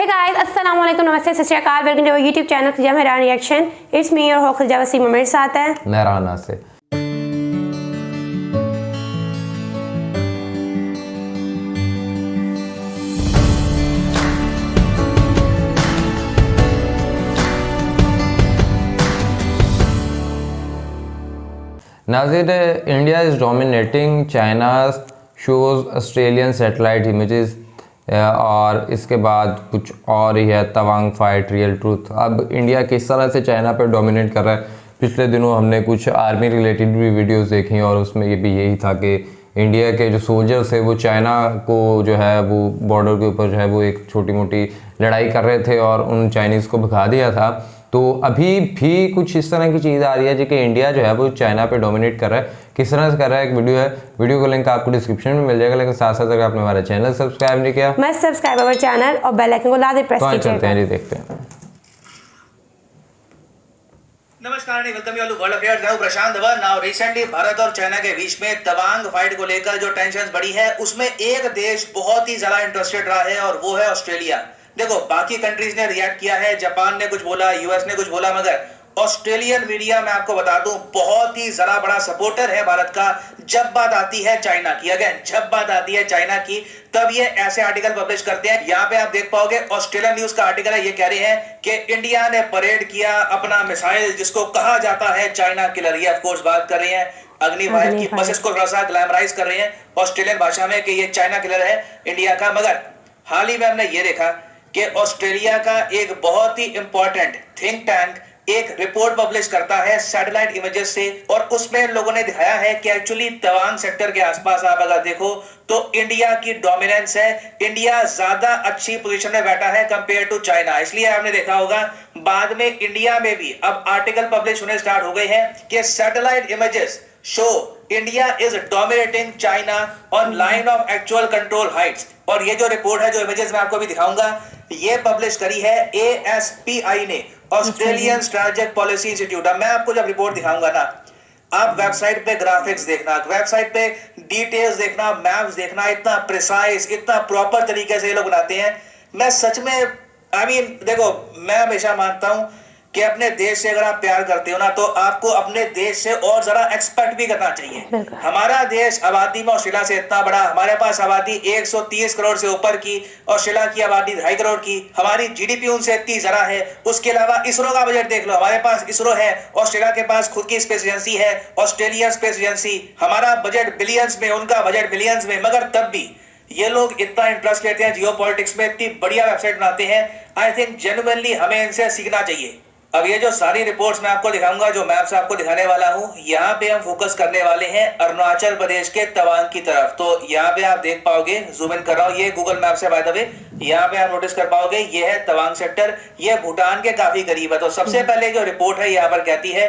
Guys, अस्सलाम वालेकुम, नमस्ते, Sat Shri Akal. Welcome to YouTube channel Khiza Mehran reaction. It's me your host Khiza Wasim. मेरे साथ है मेहरान से। Nazir, India is dominating China shows Australian satellite images और इसके बाद कुछ और ही है तवांग फाइट रियल ट्रूथ। अब इंडिया किस तरह से चाइना पर डोमिनेट कर रहा है। पिछले दिनों हमने कुछ आर्मी रिलेटेड भी वीडियोस देखी और उसमें ये भी यही था कि इंडिया के जो सोल्जर्स है वो चाइना को जो है वो बॉर्डर के ऊपर जो है वो एक छोटी मोटी लड़ाई कर रहे थे और उन चाइनीज़ को भगा दिया था। तो अभी भी कुछ इस तरह की चीज़ आ रही है जो कि इंडिया जो है वो चाइना पे डोमिनेट कर रहा है। किस तरह से कर रहा है, एक वीडियो है, वीडियो का लिंक आपको डिस्क्रिप्शन में मिल जाएगा। लेकिन साथ साथ अगर आपने हमारा चैनल सब्सक्राइब नहीं किया, मैं सब्सक्राइब अवर चैनल और बेल आइकन को लाजमी प्रेस कीजिए। चलते हैं जी, देखते हैं। नमस्कार, welcome you all to world affairs. मैं हूं प्रशांत धवन। नाउ रिसेंटली भारत और चाइना के बीच में तवांग फाइट को लेकर जो टेंशन बढ़ी है उसमें एक देश बहुत ही ज्यादा इंटरेस्टेड रहा है और वो है ऑस्ट्रेलिया। देखो, बाकी कंट्रीज ने रिएक्ट किया है, जापान ने कुछ बोला, यूएस ने कुछ बोला, मगर ऑस्ट्रेलियन मीडिया मैं आपको बता दूं बहुत ही जरा बड़ा सपोर्टर है भारत का जब बात आती है चाइना की। अगेन, जब बात आती है चाइना की तब ये ऐसे आर्टिकल पब्लिश करते हैं। यहाँ पे आप देख पाओगे ऑस्ट्रेलियन न्यूज का आर्टिकल है, ये कह रहे हैं कि इंडिया ने परेड किया अपना मिसाइल जिसको कहा जाता है चाइना किलर। ये ऑफकोर्स बात कर रहे हैं अग्निवाहित की, बस इसको थोड़ा सा ग्लैमराइज कर रहे हैं ऑस्ट्रेलियन भाषा में कि ये चाइना किलर है इंडिया का। मगर हाल ही में हमने ये देखा कि ऑस्ट्रेलिया का एक बहुत ही इंपॉर्टेंट थिंक टैंक एक रिपोर्ट पब्लिश करता है सैटेलाइट इमेजेस से, और उसमें लोगों ने दिखाया है कि एक्चुअली तवांग सेक्टर के आसपास आप अगर देखो तो इंडिया की डोमिनेंस है। इंडिया ज्यादा अच्छी पोजीशन में बैठा है कंपेयर टू चाइना। इसलिए आपने देखा होगा बाद में इंडिया में भी अब आर्टिकल पब्लिश होने स्टार्ट हो गए हैं कि satellite images show India is dominating China on line of actual control Heights. और ये जो रिपोर्ट है, जो इमेजेस मैं आपको भी दिखाऊंगा, ये पब्लिश करी है ASPI ने, ऑस्ट्रेलियन स्ट्रेटेजिक पॉलिसी इंस्टीट्यूट। मैं आपको जब रिपोर्ट दिखाऊंगा ना, आप वेबसाइट पे ग्राफिक्स देखना, वेबसाइट पे डिटेल्स देखना, मैप्स देखना, इतना प्रिसाइज, इतना प्रॉपर तरीके से ये लोग बनाते हैं। मैं सच में देखो, मैं हमेशा मानता हूं कि अपने देश से अगर आप प्यार करते हो ना तो आपको अपने देश से और जरा एक्सपेक्ट भी करना चाहिए। हमारा देश आबादी में ऑस्ट्रेलिया से इतना बड़ा, हमारे पास आबादी 130 करोड़ से ऊपर की, ऑस्ट्रेलिया की आबादी 2.5 करोड़ की, हमारी जीडीपी उनसे इतनी जरा है। उसके अलावा इसरो का बजट देख लो, हमारे पास इसरो है, ऑस्ट्रेलिया के पास खुद की स्पेस एजेंसी है, ऑस्ट्रेलियन स्पेस एजेंसी। हमारा बजट बिलियंस में, उनका बजट बिलियंस में, मगर तब भी ये लोग इतना इंटरेस्ट लेते हैं जियो पॉलिटिक्स में, इतनी बढ़िया वेबसाइट बनाते हैं। आई थिंक जेन्युइनली हमें इनसे सीखना चाहिए। अब ये जो सारी रिपोर्ट्स मैं आपको दिखाऊंगा, जो मैप्स आपको दिखाने वाला हूं, यहाँ पे हम फोकस करने वाले हैं अरुणाचल प्रदेश के तवांग की तरफ। तो यहाँ पे आप देख पाओगे, जूम इन कर रहा हूँ, ये गूगल मैप से बाय द वे, यहाँ पे आप नोटिस कर पाओगे ये है तवांग सेक्टर, ये भूटान के काफी करीब है। तो सबसे पहले जो रिपोर्ट है यहाँ पर कहती है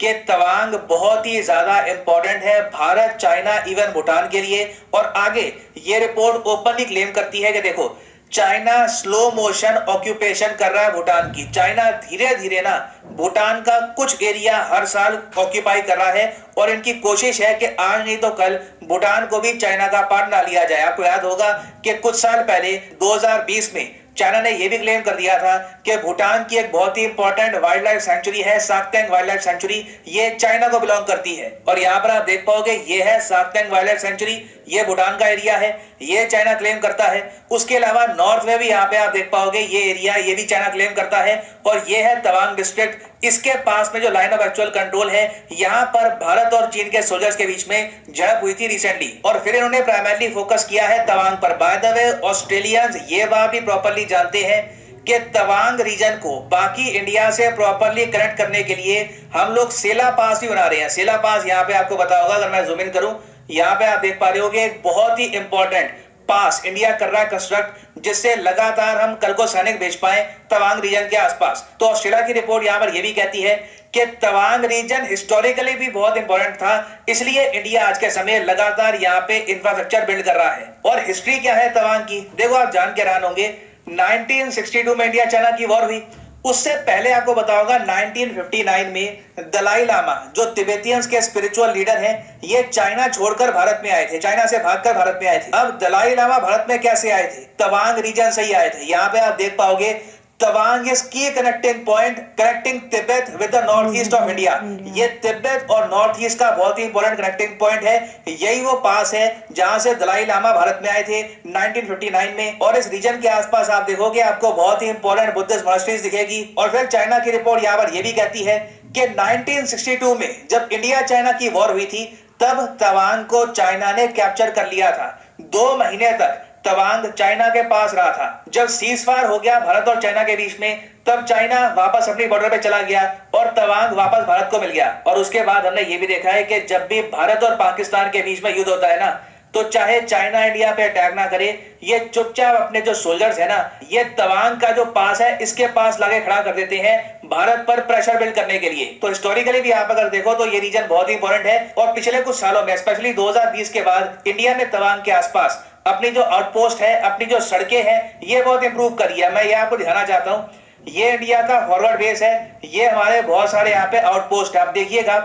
कि तवांग बहुत ही ज्यादा इंपॉर्टेंट है भारत, चाइना, इवन भूटान के लिए। और आगे ये रिपोर्ट ओपनली क्लेम करती है कि देखो, चाइना स्लो मोशन ऑक्यूपेशन कर रहा है भूटान की। चाइना धीरे धीरे ना भूटान का कुछ एरिया हर साल ऑक्यूपाई कर रहा है और इनकी कोशिश है कि आज नहीं तो कल भूटान को भी चाइना का पार्ट ना लिया जाए। आपको याद होगा कि कुछ साल पहले 2020 में चाइना ने यह भी क्लेम कर दिया था कि भूटान की एक बहुत ही इंपॉर्टेंट वाइल्ड लाइफ सेंचुरी है साक्तेंग वाइल्ड लाइफ सेंचुरी, ये चाइना को बिलोंग करती है। और यहाँ पर आप देख पाओगे ये है साक्तेंग वाइल्ड लाइफ सेंचुरी, ये भूटान का एरिया है, ये चाइना क्लेम करता है। उसके अलावा नॉर्थ में भी यहाँ पे आप देख पाओगे ये एरिया, ये भी चाइना क्लेम करता है। और ये है तवांग डिस्ट्रिक्ट, इसके पास में जो लाइन ऑफ एक्चुअल कंट्रोल है, यहाँ पर भारत और चीन के सोल्जर्स के बीच में झड़प हुई थी रिसेंटली, और फिर इन्होंने प्राइमरली फोकस किया है तवांग पर। बाय द वे, ऑस्ट्रेलियंस ये बात भी प्रॉपरली जानते हैं कि तवांग रीजन को बाकी इंडिया से प्रॉपरली कनेक्ट करने के लिए हम लोग सेला पास भी बना रहे हैं। सेला पास यहाँ पे आपको पता होगा, अगर मैं जूम इन करूं, यहाँ पे आप देख पा रहे होगे एक बहुत ही इंपॉर्टेंट पास इंडिया कर रहा है कंस्ट्रक्ट, जिससे लगातार हम कल को सैनिक भेज पाए तवांग रीजन के आसपास। तो ऑस्ट्रेलिया की रिपोर्ट यहाँ पर यह भी कहती है कि तवांग रीजन हिस्टोरिकली भी बहुत इंपॉर्टेंट था, इसलिए इंडिया आज के समय लगातार यहाँ पे इंफ्रास्ट्रक्चर बिल्ड कर रहा है। और हिस्ट्री क्या है तवांग की, देखो आप जान के हैरान होंगे, 1962 में इंडिया चाइना की वॉर हुई, उससे पहले आपको बताऊंगा 1959 में दलाई लामा जो तिब्बतियंस के स्पिरिचुअल लीडर हैं, ये चाइना छोड़कर भारत में आए थे, चाइना से भागकर भारत में आए थे। अब दलाई लामा भारत में कैसे आए थे? तवांग रीजन से ही आए थे। यहाँ पे आप देख पाओगे तवांग इज की connecting point connecting Tibet with the north east of India. ये तिब्बत और नॉर्थ ईस्ट का बहुत ही इंपॉर्टेंट कनेक्टिंग पॉइंट है। यही वो पास है जहां से दलाई लामा भारत में आए थे 1959 में। और इस रीजन के आसपास आप देखोगे आपको बहुत ही इंपॉर्टेंट बुद्धिस्ट मॉनेस्ट्रीज दिखेगी। और फिर चाइना की रिपोर्ट यहाँ पर यह भी कहती है कि 1962 में जब इंडिया चाइना की वॉर हुई थी तब तवांग को चाइना ने कैप्चर कर लिया था। 2 महीने तक तवांग चाइना के पास रहा था। जब सीज फायर हो गया भारत और चाइना के बीच में, तब चाइना वापस अपनी बॉर्डर पे चला गया और तवांग वापस भारत को मिल गया। और उसके बाद हमने ये भी देखा है कि जब भी भारत और पाकिस्तान के बीच में युद्ध होता है ना, तो चाहे चाइना इंडिया पे अटैक ना करे, ये चुपचाप अपने जो सोल्जर्स है ना, ये तवांग का जो पास है इसके पास लाके खड़ा कर देते हैं भारत पर प्रेशर बिल्ड करने के लिए। तो हिस्टोरिकली भी आप अगर देखो तो ये रीजन बहुत ही इंपॉर्टेंट है। और पिछले कुछ सालों में स्पेशली 2020 के बाद इंडिया ने तवांग के आसपास अपनी जो आउटपोस्ट है, अपनी जो सड़कें हैं, ये बहुत इंप्रूव करी है। मैं ये आपको दिखाना चाहता हूँ, ये इंडिया का फॉरवर्ड बेस है, ये हमारे बहुत सारे यहाँ पे आउटपोस्ट है। आप देखिएगा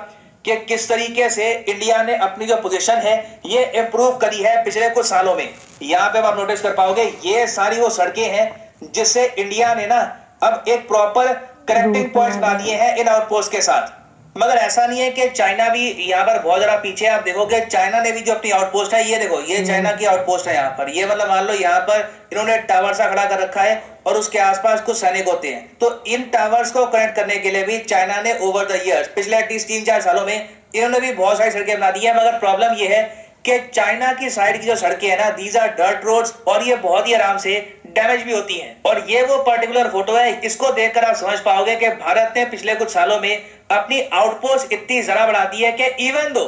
कि किस तरीके से इंडिया ने अपनी जो पोजीशन है ये इंप्रूव करी है पिछले कुछ सालों में। यहाँ पे आप नोटिस कर पाओगे ये सारी वो सड़कें हैं जिससे इंडिया ने ना अब एक प्रॉपर कनेक्टिंग पॉइंट्स बना दिए हैं इन आउटपोस्ट के साथ। मगर ऐसा नहीं है कि चाइना भी यहाँ पर बहुत ज्यादा पीछे। आप देखोगे चाइना ने भी जो अपनी आउटपोस्ट है, ये देखो ये चाइना की आउटपोस्ट है यहाँ पर। ये मतलब मान लो यहाँ पर इन्होंने टावर सा खड़ा कर रखा है और उसके आसपास कुछ सैनिक होते हैं। तो इन टावर्स को कनेक्ट करने के लिए भी चाइना ने ओवर द ईयर्स पिछले एटलीस्ट 3-4 सालों में इन्होंने भी बहुत सारी सड़कें बना दी है। मगर प्रॉब्लम ये है कि चाइना की साइड की जो सड़कें है ना, दीज आर डर्ट रोड्स और ये बहुत ही आराम से डैमेज भी होती हैं। और ये वो पर्टिकुलर फोटो है, इसको देखकर आप समझ पाओगे कि भारत ने पिछले कुछ सालों में अपनी आउटपोस्ट इतनी जरा बढ़ा दी है कि इवन दो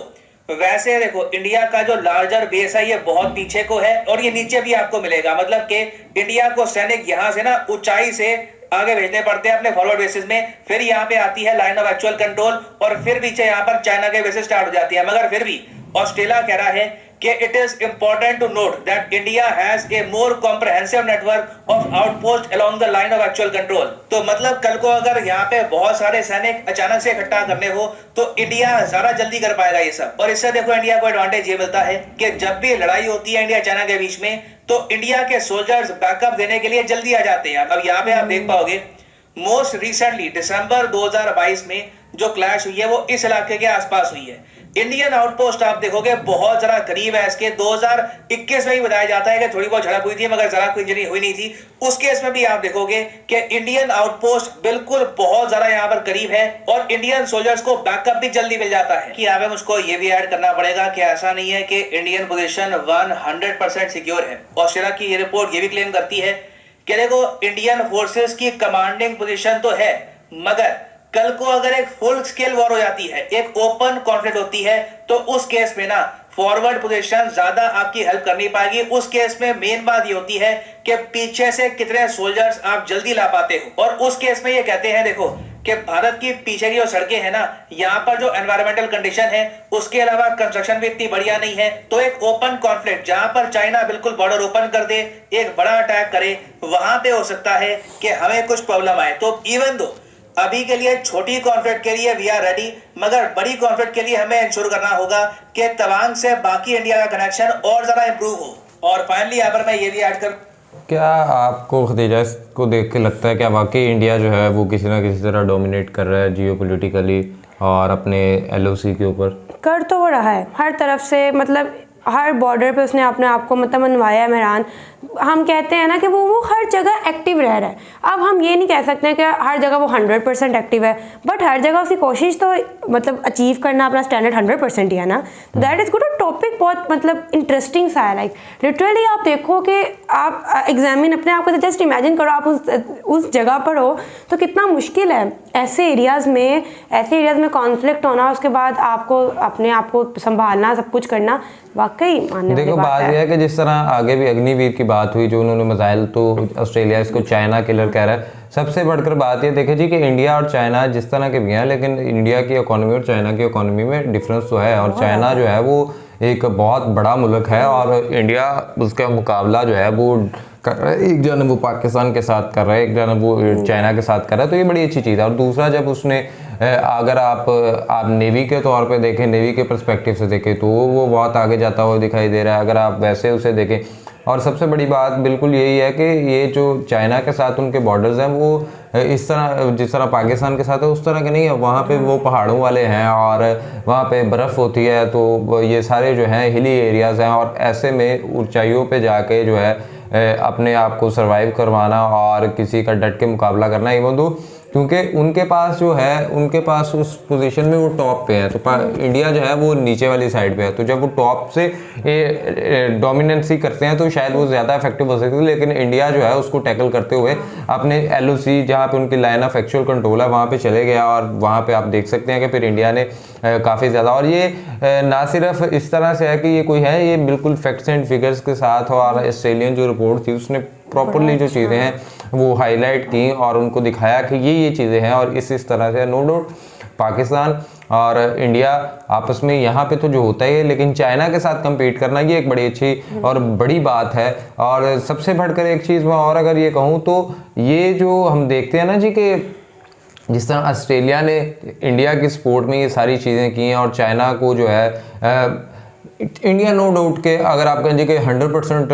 वैसे देखो इंडिया का जो लार्जर बेस है ये बहुत पीछे को है और ये नीचे भी आपको मिलेगा। मतलब कि इंडिया को सैनिक यहाँ से ना ऊंचाई से आगे भेजने पड़ते हैं अपने फॉरवर्ड बेसिस में। फिर यहाँ पे आती है लाइन ऑफ एक्चुअल कंट्रोल और फिर पीछे यहाँ पर चाइना के बेसिस स्टार्ट हो जाती है। मगर फिर भी ऑस्ट्रेलिया कह रहा है कि it is important to note that India has a more comprehensive network of outpost along the line of actual control. तो मतलब कल को अगर यहाँ पे बहुत सारे सैनिक अचानक से इकट्ठा करने हो तो इंडिया ज्यादा जल्दी कर पाएगा ये सब। और इससे देखो इंडिया को एडवांटेज ये मिलता है कि जब भी लड़ाई होती है इंडिया चाइना के बीच में तो इंडिया के सोल्जर्स बैकअप देने के लिए जल्दी आ जाते हैं। अब यहाँ पे आप देख पाओगे मोस्ट रिसेंटली दिसंबर 2022 में जो क्लैश हुई है वो इस इलाके के आसपास हुई है। इंडियन आउटपोस्ट आप देखोगे बहुत जरा करीब है इसके। 2021 में ही बताया जाता है कि थोड़ी बहुत झड़प हुई थी मगर जरा कोई इंजरी हुई नहीं थी। उस केस में भी आप देखोगे कि इंडियन आउटपोस्ट बिल्कुल बहुत ज्यादा यहाँ पर करीब है और इंडियन सोल्जर्स को बैकअप भी जल्दी मिल जाता है। कि यहाँ पे मुझको ये भी ऐड करना पड़ेगा कि ऐसा नहीं है कि इंडियन पोजीशन 100% सिक्योर है। ऑस्ट्रेलिया की ये रिपोर्ट ये भी क्लेम करती है कि देखो इंडियन फोर्सेस की कमांडिंग पोजीशन तो है मगर कल को अगर एक फुल स्केल वॉर हो जाती है, एक ओपन कॉन्फ्लिक्ट होती है, तो उस केस में ना फॉरवर्ड पोजीशन ज्यादा आपकी हेल्प कर नहीं पाएगी। उस केस में मेन बात ये होती है कि पीछे से कितने सोल्जर्स आप जल्दी ला पाते हो। और उस केस में ये कहते हैं देखो कि भारत की पीछे की जो सड़कें हैं ना, यहाँ पर जो एनवायरमेंटल कंडीशन है उसके अलावा कंस्ट्रक्शन भी इतनी बढ़िया नहीं है। तो एक ओपन कॉन्फ्लिक्ट जहां पर चाइना बिल्कुल बॉर्डर ओपन कर दे, एक बड़ा अटैक करे, वहां पे हो सकता है कि हमें कुछ प्रॉब्लम आए। तो इवन दो अभी के लिए छोटी कॉन्फ्लिक्ट के लिए वी आर रेडी, मगर बड़ी कॉन्फ्लिक्ट के लिए हमें इंश्योर करना होगा कि तवांग से बाकी इंडिया का कनेक्शन और ज़्यादा इंप्रूव हो। और फाइनली यहाँ पर मैं ये भी ऐड कर, क्या आपको खदीजा इसको देख के लगता है क्या वाकई इंडिया जो है वो किसी ना किसी तरह डोमिनेट कर रहा है जियोपॉलिटिकली और अपने एलओसी के ऊपर? कर तो वो रहा है हर तरफ से, मतलब हर बॉर्डर पे उसने अपने आप को मतलब मनवाया है मेहरान। हम कहते हैं ना कि वो हर जगह एक्टिव रह रहा है। अब हम ये नहीं कह सकते कि हर जगह वो 100% एक्टिव है, बट हर जगह उसकी कोशिश तो मतलब अचीव करना अपना स्टैंडर्ड 100% ही है ना। तो दैट इज़ गुड। टॉपिक बहुत मतलब इंटरेस्टिंग सा है। लाइक लिटरली आप देखो कि आप एग्जामिन अपने आप को जस्ट इमेजिन करो, आप उस जगह पर हो तो कितना मुश्किल है ऐसे एरियाज़ में कॉन्फ्लिक्ट होना, उसके बाद आपको अपने आप को संभालना, सब कुछ करना। वाकई मानने देखो बात यह है कि जिस तरह आगे भी अग्निवीर की बात हुई जो उन्होंने मिसाइल, तो ऑस्ट्रेलिया इसको चाइना किलर कह रहा है। सबसे बढ़कर बात ये देखे जी कि इंडिया और चाइना जिस तरह के भी हैं, लेकिन इंडिया की इकोनॉमी और चाइना की इकोनॉमी में डिफरेंस तो है। और चाइना जो है वो एक बहुत बड़ा मुल्क है और इंडिया उसका मुकाबला जो है वो कर रहा है। एक जानब वो पाकिस्तान के साथ कर रहा है, एक जानब वो चाइना के साथ कर रहा है, तो ये बड़ी अच्छी चीज़ है। और दूसरा, जब उसने अगर आप नेवी के तौर पे देखें, नेवी के पर्सपेक्टिव से देखें, तो वो बहुत आगे जाता हुआ दिखाई दे रहा है। अगर आप वैसे उसे देखें, और सबसे बड़ी बात बिल्कुल यही है कि ये जो चाइना के साथ उनके बॉर्डर्स हैं वो इस तरह, जिस तरह पाकिस्तान के साथ है उस तरह के नहीं है। वहाँ पे वो पहाड़ों वाले हैं और वहाँ पे बर्फ़ होती है, तो ये सारे जो हैं हिली एरियाज़ हैं, और ऐसे में ऊंचाइयों पे जाके जो है अपने आप को सरवाइव करवाना और किसी का डट के मुकाबला करना, इवन दो क्योंकि उनके पास जो है, उनके पास उस पोजीशन में वो टॉप पे है, तो इंडिया जो है वो नीचे वाली साइड पे है। तो जब वो टॉप से डोमिनेंसी करते हैं तो शायद वो ज़्यादा इफेक्टिव हो सकती है, लेकिन इंडिया जो है उसको टैकल करते हुए अपने LOC, जहाँ पे उनकी लाइन ऑफ एक्चुअल कंट्रोल है, वहाँ पे चले गया। और वहाँ पे आप देख सकते हैं कि फिर इंडिया ने काफ़ी ज़्यादा, और ये ना सिर्फ इस तरह से है कि ये कोई है, ये बिल्कुल फैक्ट्स एंड फिगर्स के साथ, और ऑस्ट्रेलियन जो रिपोर्ट थी उसने प्रॉपरली जो चीज़ें हैं वो हाईलाइट की और उनको दिखाया कि ये चीज़ें हैं और इस तरह से। नो डाउट पाकिस्तान और इंडिया आपस में यहाँ पे तो जो होता ही है, लेकिन चाइना के साथ compete करना ये एक बड़ी अच्छी और बड़ी बात है। और सबसे बढ़कर एक चीज़ मैं और अगर ये कहूँ तो ये जो हम देखते हैं ना जी, कि जिस तरह ऑस्ट्रेलिया ने इंडिया की सपोर्ट में ये सारी चीज़ें की हैं, और चाइना को जो है इंडिया नो डाउट के अगर आप कहेंगे कि 100%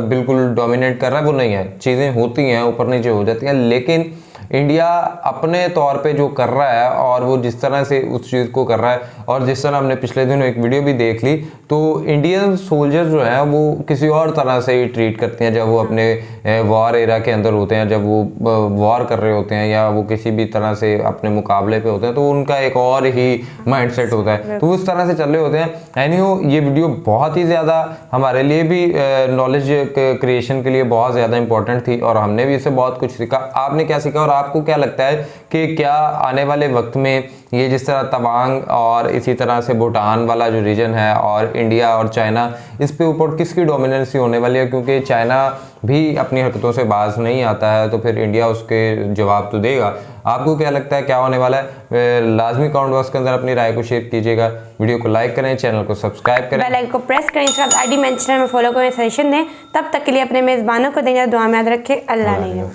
बिल्कुल डोमिनेट कर रहा है, वो नहीं है। चीज़ें होती हैं, ऊपर नीचे हो जाती हैं, लेकिन इंडिया अपने तौर पे जो कर रहा है और वो जिस तरह से उस चीज़ को कर रहा है, और जिस तरह हमने पिछले दिनों एक वीडियो भी देख ली, तो इंडियन सोल्जर्स जो हैं वो किसी और तरह से ही ट्रीट करते हैं जब वो अपने वॉर एरा के अंदर होते हैं, जब वो वॉर कर रहे होते हैं या वो किसी भी तरह से अपने मुकाबले पे होते हैं, तो उनका एक और ही माइंडसेट होता है, तो उस तरह से चल रहे होते हैं। एनीहो, ये वीडियो बहुत ही ज़्यादा हमारे लिए भी नॉलेज क्रिएशन के लिए बहुत ज़्यादा इंपॉर्टेंट थी, और हमने भी इससे बहुत कुछ सीखा। आपने क्या सीखा और आपको क्या लगता है कि क्या आने वाले वक्त में ये जिस तरह तवांग और इसी तरह से भूटान वाला जो रीजन है और इंडिया और चाइना, इस पे ऊपर किसकी डोमिनेंसी होने वाली है? क्योंकि चाइना भी अपनी हरकतों से बाज नहीं आता है, तो फिर इंडिया उसके जवाब तो देगा। आपको क्या लगता है क्या होने वाला है? लाजमी कमेंट बॉक्स के अंदर अपनी राय को शेयर कीजिएगा, वीडियो को लाइक करें, चैनल को सब्सक्राइब करें, बेल आइकन को प्रेस करें, इसके बाद ID मेंशन में फॉलो करें, सजेशन दें। तब तक के लिए अपने मेज़बानों को देंगे दुआ में याद रखें। अल्लाह नहीं।